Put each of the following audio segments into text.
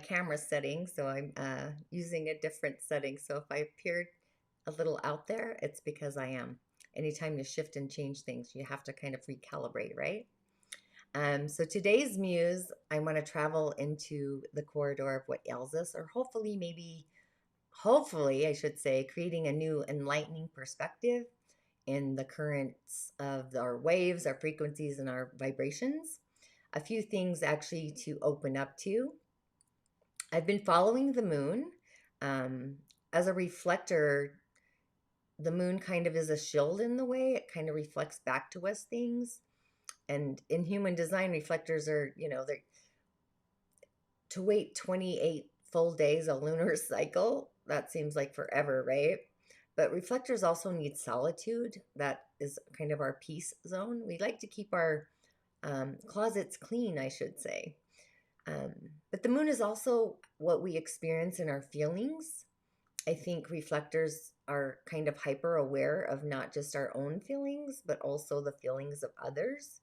camera setting, so I'm using a different setting. So if I appeared a little out there, it's because I am. Anytime you shift and change things, you have to kind of recalibrate, right? So today's muse, I want to travel into the corridor of what ails us, or hopefully, I should say, creating a new enlightening perspective in the currents of our waves, our frequencies, and our vibrations. A few things actually to open up to. I've been following the moon. Um, as a reflector, the moon kind of is a shield in the way. It kind of reflects back to us things. And in human design, reflectors are, they're to wait 28 full days a lunar cycle. That seems like forever, right? But reflectors also need solitude. That is kind of our peace zone. We like to keep our closets clean, I should say. Um, but the moon is also what we experience in our feelings. I think reflectors are kind of hyper aware of not just our own feelings, but also the feelings of others.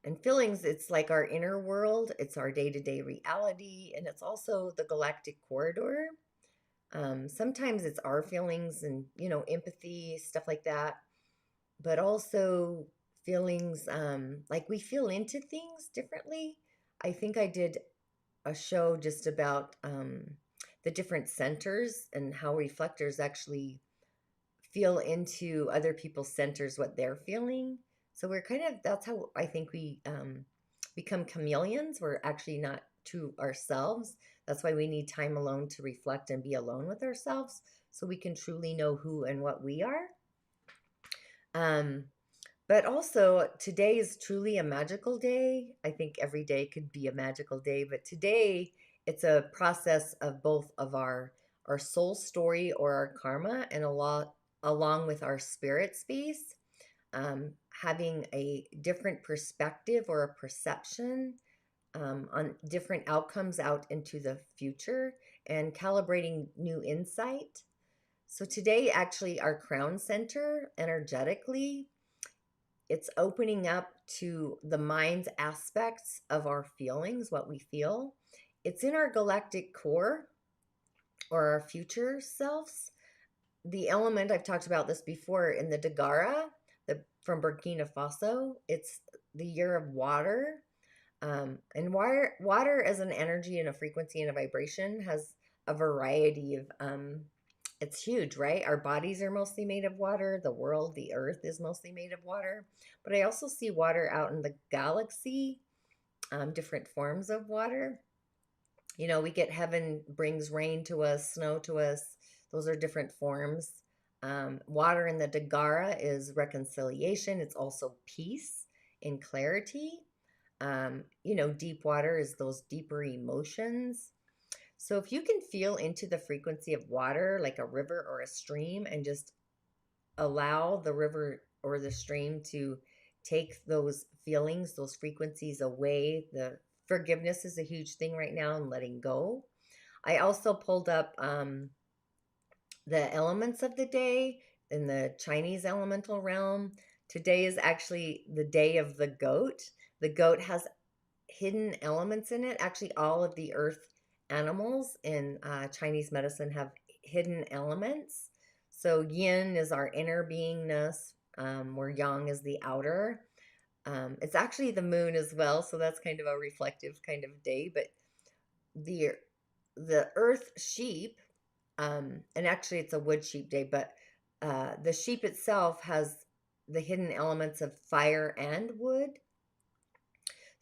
And feelings, it's like our inner world, it's our day to day reality, and it's also the galactic corridor. Sometimes it's our feelings and, empathy, stuff like that, but also feelings like we feel into things differently. I think I did a show just about the different centers and how reflectors actually feel into other people's centers, what they're feeling. So we're that's how I think we become chameleons. We're actually not to ourselves. That's why we need time alone to reflect and be alone with ourselves so we can truly know who and what we are. Um, but also, today is truly a magical day. I think every day could be a magical day, but today it's a process of both of our soul story or our karma, and a lot along with our spirit space, having a different perspective or a perception on different outcomes out into the future and calibrating new insight. So today, actually, our crown center energetically, it's opening up to the mind's aspects of our feelings, what we feel. It's in our galactic core or our future selves. The element, I've talked about this before, in the Dagara, from Burkina Faso, it's the year of water. And water as an energy and a frequency and a vibration has a variety of it's huge, right? Our bodies are mostly made of water. The world, the earth is mostly made of water. But I also see water out in the galaxy, different forms of water. We get heaven brings rain to us, snow to us. Those are different forms. Water in the Dagara is reconciliation. It's also peace and clarity. Deep water is those deeper emotions. So if you can feel into the frequency of water, like a river or a stream, and just allow the river or the stream to take those feelings, those frequencies away. The forgiveness is a huge thing right now, and letting go. I also pulled up the elements of the day in the Chinese elemental realm. Today is actually the day of the goat. The goat has hidden elements in it. Actually, all of the earth animals in Chinese medicine have hidden elements. So yin is our inner beingness, where yang is the outer. It's actually the moon as well, so that's kind of a reflective kind of day. But the the earth sheep, and actually it's a wood sheep day, but the sheep itself has the hidden elements of fire and wood.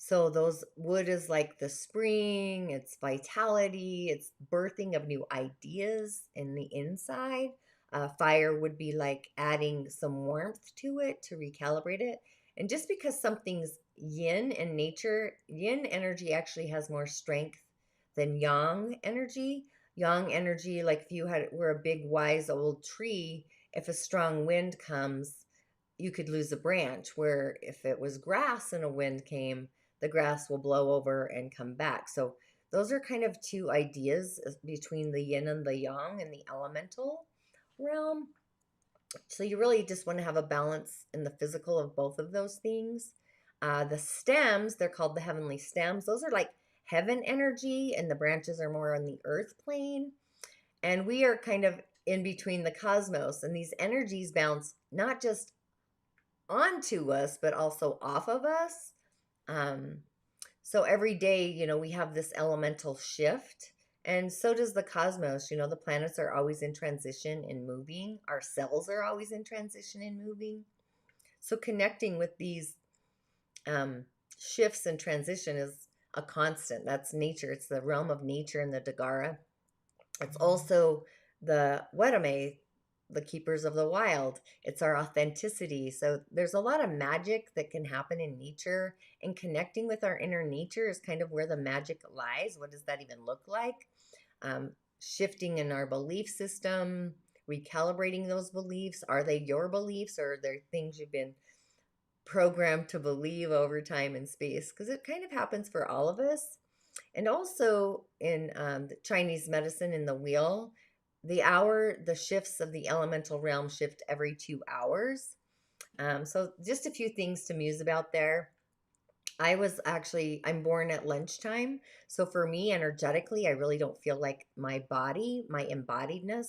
So those wood is like the spring, it's vitality, it's birthing of new ideas in the inside. Fire would be like adding some warmth to it to recalibrate it. And just because something's yin in nature, yin energy actually has more strength than yang energy. Yang energy, like if you were a big wise old tree, if a strong wind comes, you could lose a branch. Where if it was grass and a wind came, the grass will blow over and come back. So those are kind of two ideas between the yin and the yang in the elemental realm. So you really just want to have a balance in the physical of both of those things. The stems, they're called the heavenly stems. Those are like heaven energy, and the branches are more on the earth plane. And we are kind of in between the cosmos, and these energies bounce not just onto us, but also off of us. Um, so every day, we have this elemental shift, and so does the cosmos. The planets are always in transition and moving. Our cells are always in transition and moving. So connecting with these shifts and transition is a constant. That's nature. It's the realm of nature and the Dagara. It's also the Wedame, the keepers of the wild. It's our authenticity. So there's a lot of magic that can happen in nature, and connecting with our inner nature is kind of where the magic lies. What does that even look like? Shifting in our belief system, recalibrating those beliefs. Are they your beliefs, or are they things you've been programmed to believe over time and space? Because it kind of happens for all of us. And also in the Chinese medicine, in the wheel, the shifts of the elemental realm shift every 2 hours. So just a few things to muse about there. I'm born at lunchtime. So for me, energetically, I really don't feel like my body, my embodiedness,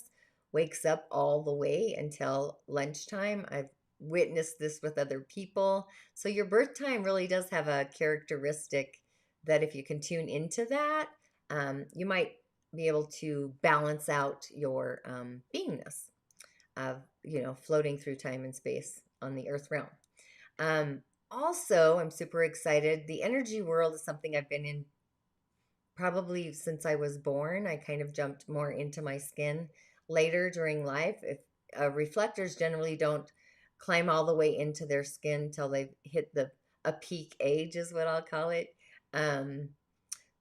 wakes up all the way until lunchtime. I've witnessed this with other people. So your birth time really does have a characteristic that if you can tune into that, you might be able to balance out your beingness of, floating through time and space on the earth realm. Also, I'm super excited. The energy world is something I've been in probably since I was born. I kind of jumped more into my skin later during life. If reflectors generally don't climb all the way into their skin till they've hit a peak age, is what I'll call it.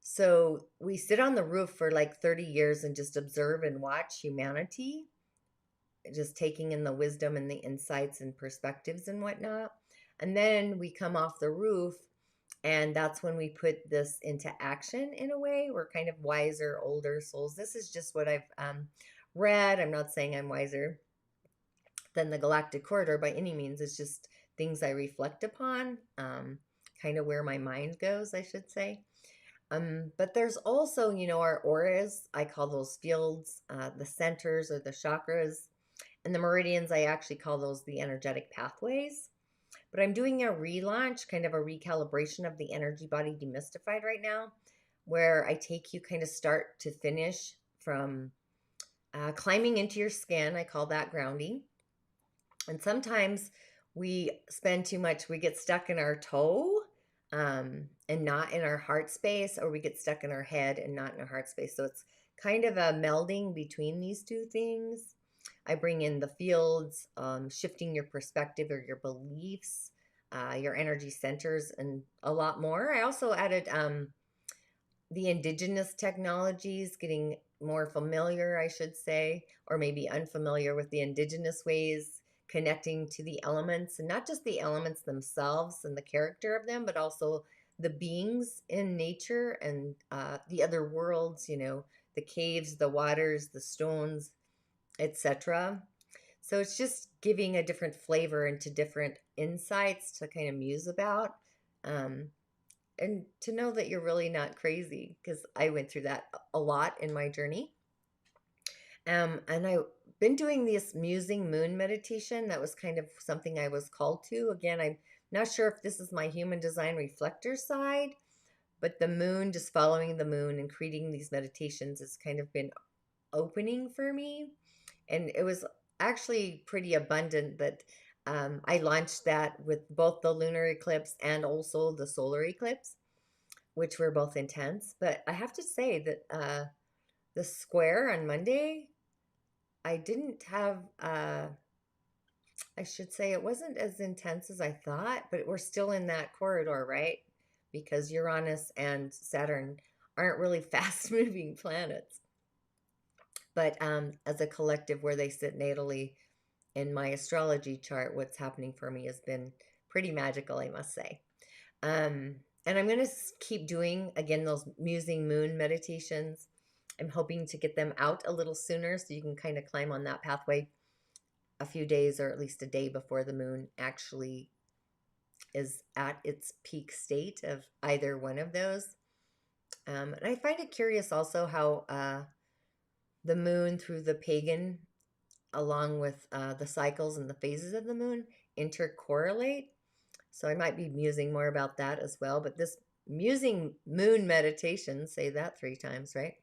So we sit on the roof for like 30 years and just observe and watch humanity, just taking in the wisdom and the insights and perspectives and whatnot. And then we come off the roof, and that's when we put this into action in a way. We're kind of wiser, older souls. This is just what I've read. I'm not saying I'm wiser than the Galactic Corridor by any means. It's just things I reflect upon, kind of where my mind goes, I should say. But there's also, our auras. I call those fields, the centers or the chakras. And the meridians, I actually call those the energetic pathways. But I'm doing a relaunch, kind of a recalibration of the Energy Body Demystified right now, where I take you kind of start to finish from climbing into your skin. I call that grounding. And sometimes we spend too much, we get stuck in our toe and not in our heart space, or we get stuck in our head and not in our heart space. So it's kind of a melding between these two things. I bring in the fields, shifting your perspective or your beliefs, your energy centers, and a lot more. I also added the indigenous technologies, getting more familiar, I should say, or maybe unfamiliar with the indigenous ways, connecting to the elements, and not just the elements themselves and the character of them, but also the beings in nature and the other worlds, the caves, the waters, the stones, etc. So it's just giving a different flavor into different insights to kind of muse about, and to know that you're really not crazy, because I went through that a lot in my journey. And I've been doing this musing moon meditation. That was kind of something I was called to. Again, I'm not sure if this is my human design reflector side, but the moon, just following the moon and creating these meditations has kind of been opening for me. And it was actually pretty abundant that I launched that with both the lunar eclipse and also the solar eclipse, which were both intense. But I have to say that the square on Monday, I didn't have, I should say it wasn't as intense as I thought, but we're still in that corridor, right? Because Uranus and Saturn aren't really fast moving planets. But as a collective where they sit natally in my astrology chart, what's happening for me has been pretty magical, I must say. And I'm going to keep doing, again, those musing moon meditations. I'm hoping to get them out a little sooner so you can kind of climb on that pathway a few days, or at least a day before the moon actually is at its peak state of either one of those. And I find it curious also how the moon through the pagan, along with the cycles and the phases of the moon, intercorrelate. So I might be musing more about that as well. But this musing moon meditation, say that 3 times, right?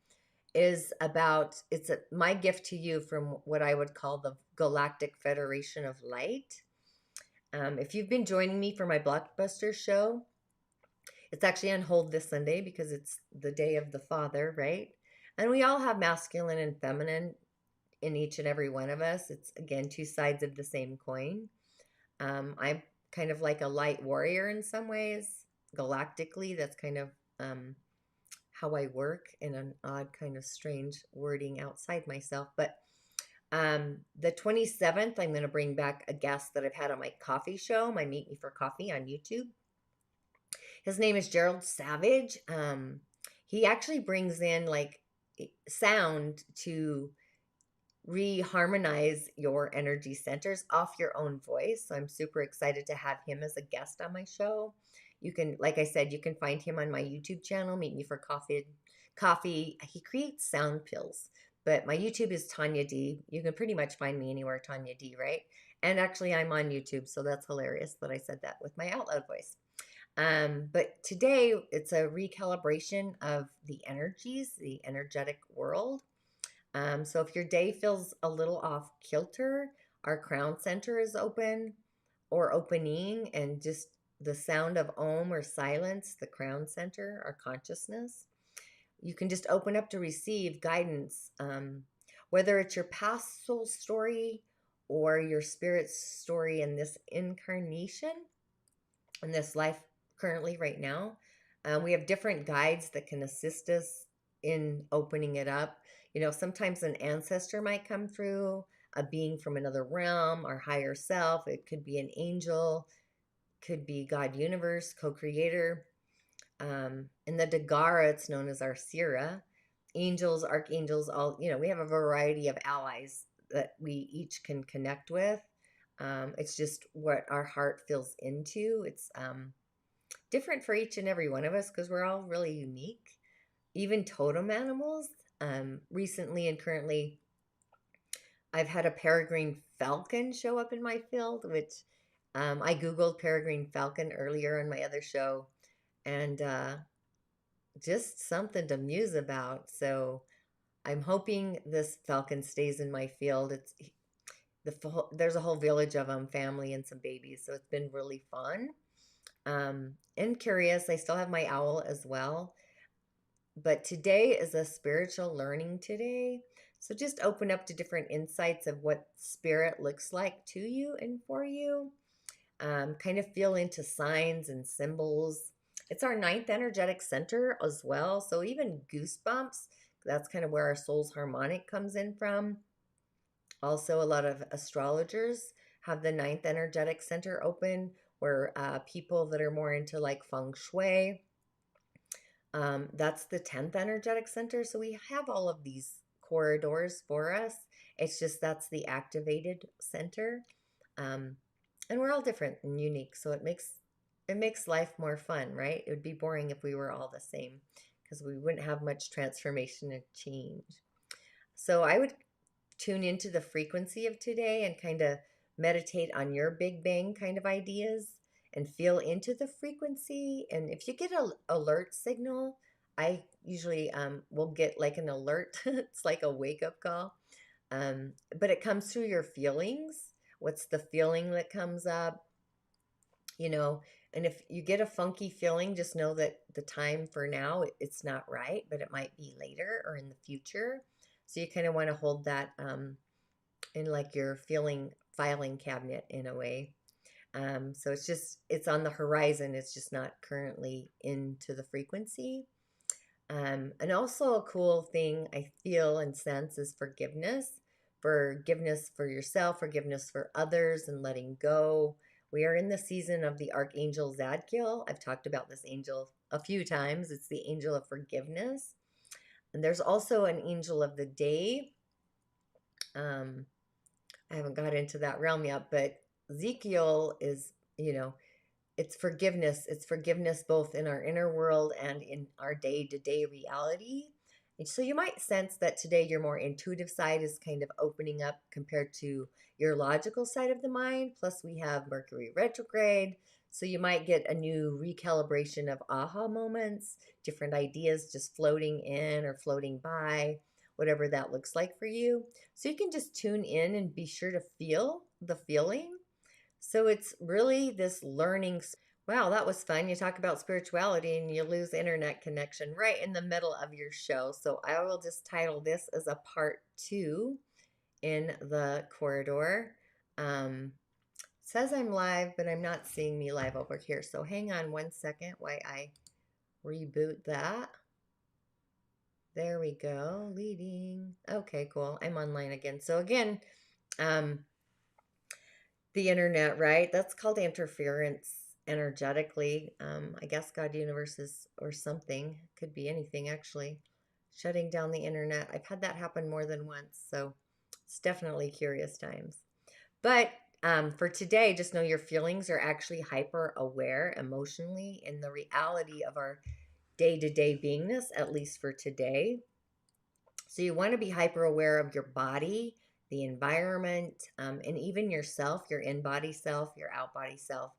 Is about, my gift to you from what I would call the Galactic Federation of Light. If you've been joining me for my Blockbuster show, it's actually on hold this Sunday because it's the day of the father, right? And we all have masculine and feminine in each and every one of us. It's, again, 2 sides of the same coin. I'm kind of like a light warrior in some ways. Galactically, that's kind of how I work, in an odd kind of strange wording outside myself. But the 27th, I'm going to bring back a guest that I've had on my coffee show, my Meet Me for Coffee on YouTube. His name is Gerald Savage. He actually brings in like sound to reharmonize your energy centers off your own voice. So I'm super excited to have him as a guest on my show. You can, like I said, you can find him on my YouTube channel, Meet Me for Coffee. He creates sound pills, but my YouTube is Tonya D. You can pretty much find me anywhere, Tonya D, right? And actually, I'm on YouTube, so that's hilarious that I said that with my out loud voice. But today, it's a recalibration of the energies, the energetic world. So if your day feels a little off kilter, our crown center is open or opening, and just the sound of Om or silence, the crown center, our consciousness. You can just open up to receive guidance, whether it's your past soul story or your spirit's story in this incarnation, in this life currently right now. We have different guides that can assist us in opening it up. You know, sometimes an ancestor might come through, a being from another realm, our higher self. It could be an angel, could be God Universe, co-creator. In the Dagara, it's known as our Sira. Angels, archangels, all, you know, we have a variety of allies that we each can connect with. It's just what our heart feels into. It's different for each and every one of us because we're all really unique. Even totem animals. Recently and currently, I've had a peregrine falcon show up in my field, which I Googled peregrine falcon earlier on my other show, and just something to muse about. So I'm hoping this falcon stays in my field. There's a whole village of them, family and some babies, so it's been really fun. And curious. I still have my owl as well. But today is a spiritual learning today. So just open up to different insights of what spirit looks like to you and for you. Kind of feel into signs and symbols. It's our 9th energetic center as well. So even goosebumps, that's kind of where our Souls Harmonic comes in from. Also, a lot of astrologers have the 9th energetic center open, where people that are more into like feng shui, that's the 10th energetic center. So we have all of these corridors for us. It's just that's the activated center. And we're all different and unique. So it makes life more fun, right? It would be boring if we were all the same because we wouldn't have much transformation and change. So I would tune into the frequency of today and kind of meditate on your Big Bang kind of ideas and feel into the frequency. And if you get an alert signal, I usually will get like an alert. It's like a wake-up call. But it comes through your feelings. What's the feeling that comes up? You know, and if you get a funky feeling, just know that the time for now, it's not right, but it might be later or in the future. So you kind of want to hold that in like your filing cabinet in a way. So it's on the horizon. It's just not currently into the frequency. And also a cool thing I feel and sense is forgiveness. Forgiveness for yourself, forgiveness for others, and letting go. We are in the season of the Archangel Zadkiel. I've talked about this angel a few times. It's the angel of forgiveness. And there's also an angel of the day. I haven't got into that realm yet, but Ezekiel is, it's forgiveness. It's forgiveness both in our inner world and in our day-to-day reality. And so you might sense that today your more intuitive side is kind of opening up compared to your logical side of the mind. Plus, we have Mercury retrograde. So you might get a new recalibration of aha moments, different ideas just floating in or floating by, whatever that looks like for you. So you can just tune in and be sure to feel the feeling. So it's really this learning. Wow, that was fun. You talk about spirituality and you lose internet connection right in the middle of your show. So I will just title this as a part 2 in the corridor. It says I'm live, but I'm not seeing me live over here. So hang on one second while I reboot that. There we go. Leading. Okay, cool. I'm online again. So again, the internet, right? That's called interference energetically. I guess God universes or something. Could be anything actually. Shutting down the internet. I've had that happen more than once. So it's definitely curious times. But for today, just know your feelings are actually hyper aware emotionally in the reality of our day-to-day beingness, at least for today. So you want to be hyper aware of your body, the environment, and even yourself, your in-body self, your out-body self,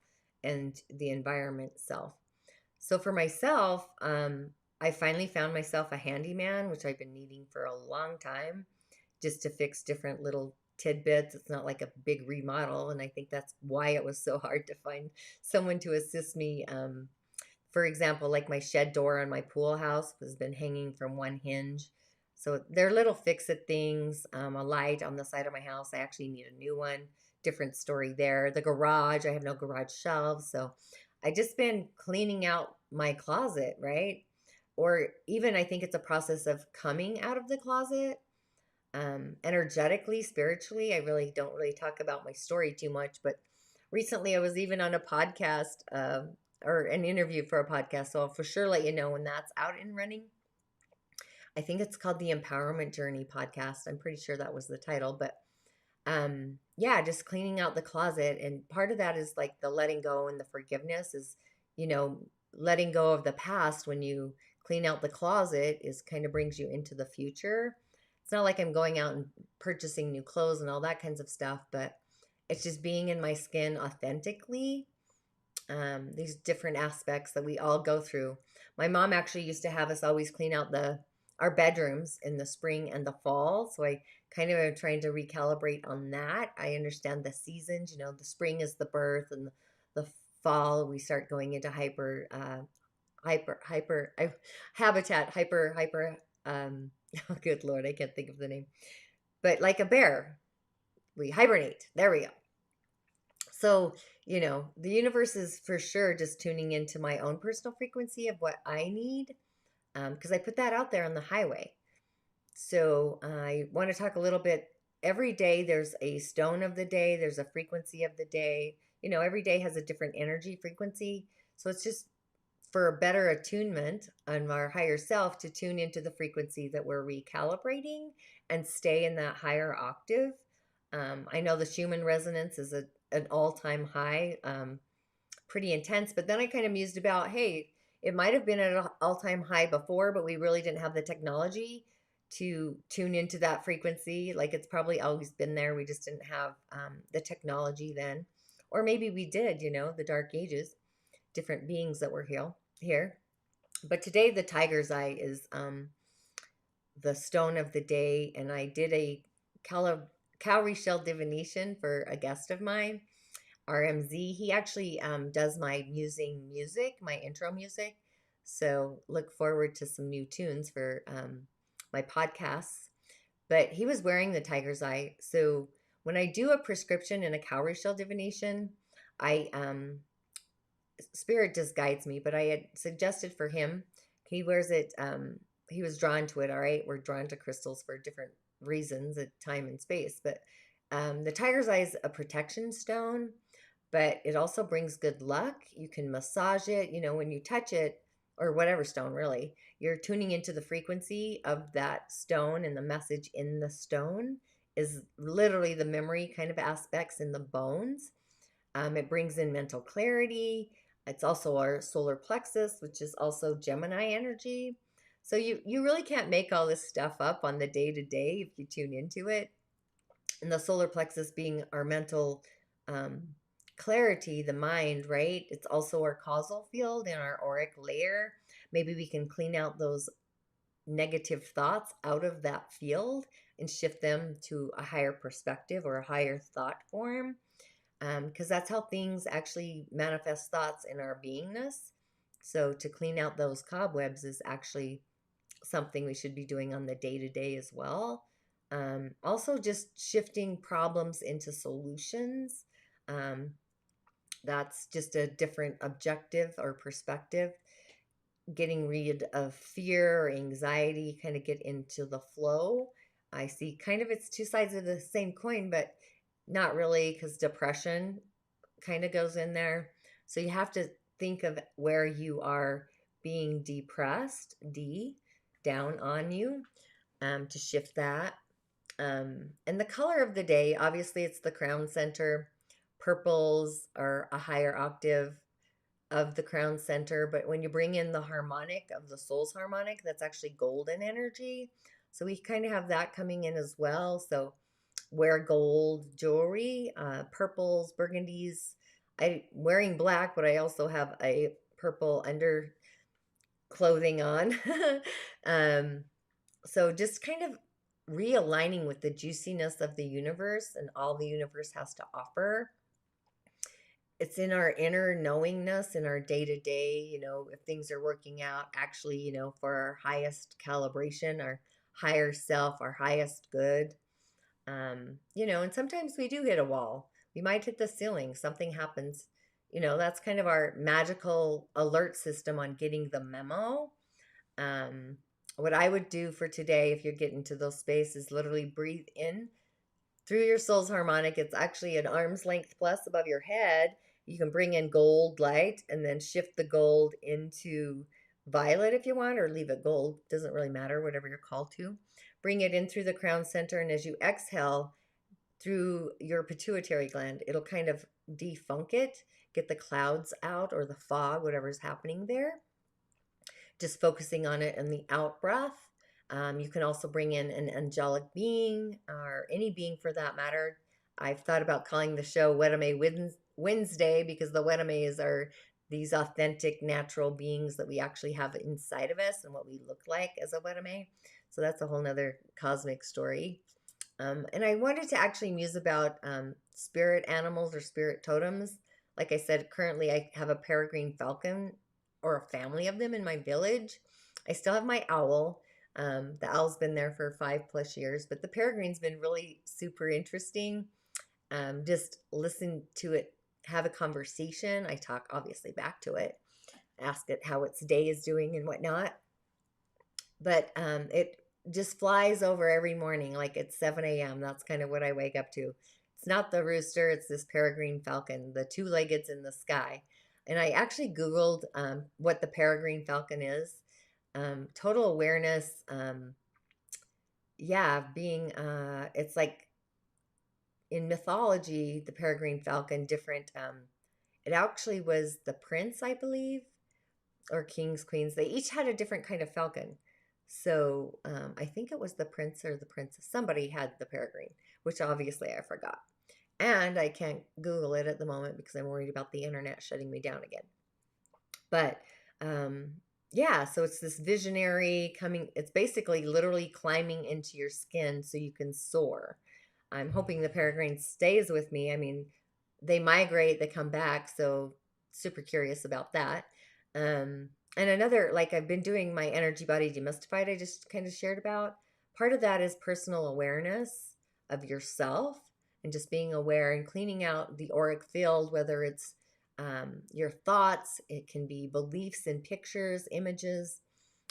and the environment self. So for myself, I finally found myself a handyman, which I've been needing for a long time, just to fix different little tidbits. It's not like a big remodel, and I think that's why it was so hard to find someone to assist me. For example, like my shed door on my pool house has been hanging from one hinge. So they're little fix-it things. A light on the side of my house, I actually need a new one. Different story there. The garage, I have no garage shelves. So I just been cleaning out my closet, right? Or even I think it's a process of coming out of the closet. Energetically, spiritually, I really don't really talk about my story too much, but recently I was even on a podcast or an interview for a podcast, so I'll for sure let you know when that's out and running. I think it's called the Empowerment Journey podcast. I'm pretty sure that was the title, but yeah, just cleaning out the closet, and part of that is like the letting go and the forgiveness is, letting go of the past. When you clean out the closet is kind of brings you into the future. It's not like I'm going out and purchasing new clothes and all that kinds of stuff, but it's just being in my skin authentically. These different aspects that we all go through. My mom actually used to have us always clean out our bedrooms in the spring and the fall. So I kind of am trying to recalibrate on that. I understand the seasons. The spring is the birth, and the fall we start going into habitat hyper. Oh, good Lord, I can't think of the name. But like a bear, we hibernate. There we go. So, the universe is for sure just tuning into my own personal frequency of what I need, because I put that out there on the highway. So I want to talk a little bit. Every day there's a stone of the day, there's a frequency of the day. Every day has a different energy frequency. So it's just for a better attunement on our higher self to tune into the frequency that we're recalibrating and stay in that higher octave. I know the Schumann resonance is an all-time high, pretty intense, but then I kind of mused about, hey, it might have been at an all-time high before, but we really didn't have the technology to tune into that frequency. Like, it's probably always been there. We just didn't have the technology then. Or maybe we did, the dark ages, different beings that were here. But today the tiger's eye is the stone of the day, and I did a cowrie shell divination for a guest of mine, RMZ. He actually does my Musing music, my intro music. So look forward to some new tunes for my podcasts. But he was wearing the tiger's eye. So when I do a prescription in a cowrie shell divination, I spirit just guides me. But I had suggested for him, he wears it. He was drawn to it. All right, we're drawn to crystals for different reasons at time and space. But the tiger's eye is a protection stone, but it also brings good luck. You can massage it. When you touch it, or whatever stone really, you're tuning into the frequency of that stone, and the message in the stone is literally the memory kind of aspects in the bones. It brings in mental clarity. It's also our solar plexus, which is also Gemini energy. So you really can't make all this stuff up on the day to day if you tune into it. And the solar plexus being our mental um, clarity, the mind, right? It's also our causal field and our auric layer. Maybe we can clean out those negative thoughts out of that field and shift them to a higher perspective or a higher thought form. Because that's how things actually manifest thoughts in our beingness. So to clean out those cobwebs is actually something we should be doing on the day to day as well. Also, just shifting problems into solutions. Um, that's just a different objective or perspective. Getting rid of fear or anxiety, kind of get into the flow. I see kind of it's two sides of the same coin, but not really, because depression kind of goes in there. So you have to think of where you are being depressed, down on you, to shift that. And the color of the day, obviously, it's the crown center. Purples are a higher octave of the crown center, but when you bring in the harmonic of the Souls Harmonic, that's actually golden energy. So we kind of have that coming in as well. So wear gold jewelry, purples, burgundies. I'm wearing black, but I also have a purple under clothing on. um, so just kind of realigning with the juiciness of the universe and all the universe has to offer. It's in our inner knowingness, in our day to day, if things are working out, actually, for our highest calibration, our higher self, our highest good. And sometimes we do hit a wall. We might hit the ceiling. Something happens. That's kind of our magical alert system on getting the memo. Um, what I would do for today, if you're getting to those spaces, literally breathe in through your soul's harmonic. It's actually an arm's length plus above your head. You can bring in gold light and then shift the gold into violet if you want, or leave it gold. Doesn't really matter, whatever you're called to. Bring it in through the crown center, and as you exhale through your pituitary gland, it'll kind of defunk it, get the clouds out or the fog, whatever's happening there. Just focusing on it and the out breath. You can also bring in an angelic being or any being for that matter. I've thought about calling the show Wedame Wednesday because the Wedames are these authentic natural beings that we actually have inside of us and what we look like as a Wedame. So that's a whole nother cosmic story. And I wanted to actually muse about spirit animals or spirit totems. Like I said, currently I have a peregrine falcon or a family of them in my village. I still have my owl. The owl's been there for 5+ years, but the peregrine's been really super interesting. Just listen to it, have a conversation. I talk obviously back to it, ask it how its day is doing and whatnot. But it just flies over every morning, like at 7 a.m. That's kind of what I wake up to. It's not the rooster, it's this peregrine falcon, the two-leggeds in the sky. And I actually Googled what the peregrine falcon is. Total awareness, being, it's like in mythology, the peregrine falcon, different, it actually was the prince, I believe, or kings, queens. They each had a different kind of falcon. So I think it was the prince or the princess. Somebody had the peregrine, which obviously I forgot. And I can't Google it at the moment because I'm worried about the internet shutting me down again. But so it's this visionary coming. It's basically literally climbing into your skin so you can soar. I'm hoping the peregrine stays with me. I mean, they migrate, they come back. So super curious about that. And another, like I've been doing my Energy Body Demystified, I just kind of shared about. Part of that is personal awareness of yourself and just being aware and cleaning out the auric field, whether it's your thoughts, it can be beliefs and pictures, images,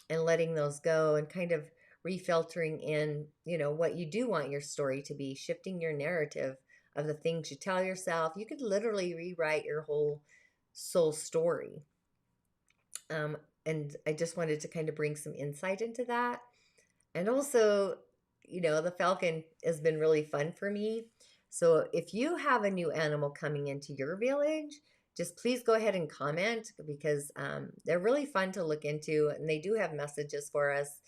and letting those go and kind of refiltering in, what you do want your story to be, shifting your narrative of the things you tell yourself. You could literally rewrite your whole soul story. And I just wanted to kind of bring some insight into that. And also, the falcon has been really fun for me. So if you have a new animal coming into your village, just please go ahead and comment, because they're really fun to look into, and they do have messages for us.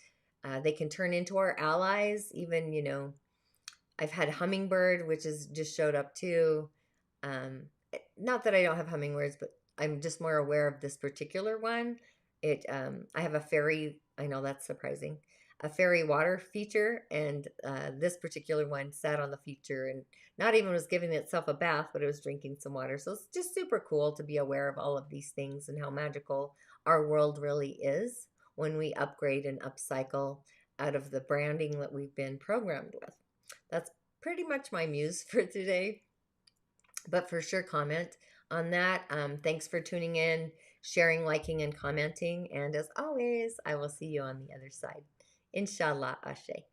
They can turn into our allies. Even, I've had hummingbird, which is just showed up too. Not that I don't have hummingbirds, but I'm just more aware of this particular one. I have a fairy. I know that's surprising. A fairy water feature, and this particular one sat on the feature and not even was giving itself a bath, but it was drinking some water. So it's just super cool to be aware of all of these things and how magical our world really is when we upgrade and upcycle out of the branding that we've been programmed with. That's pretty much my muse for today. But for sure, comment on that. Thanks for tuning in, sharing, liking, and commenting. And as always, I will see you on the other side. InShalla, Ashe.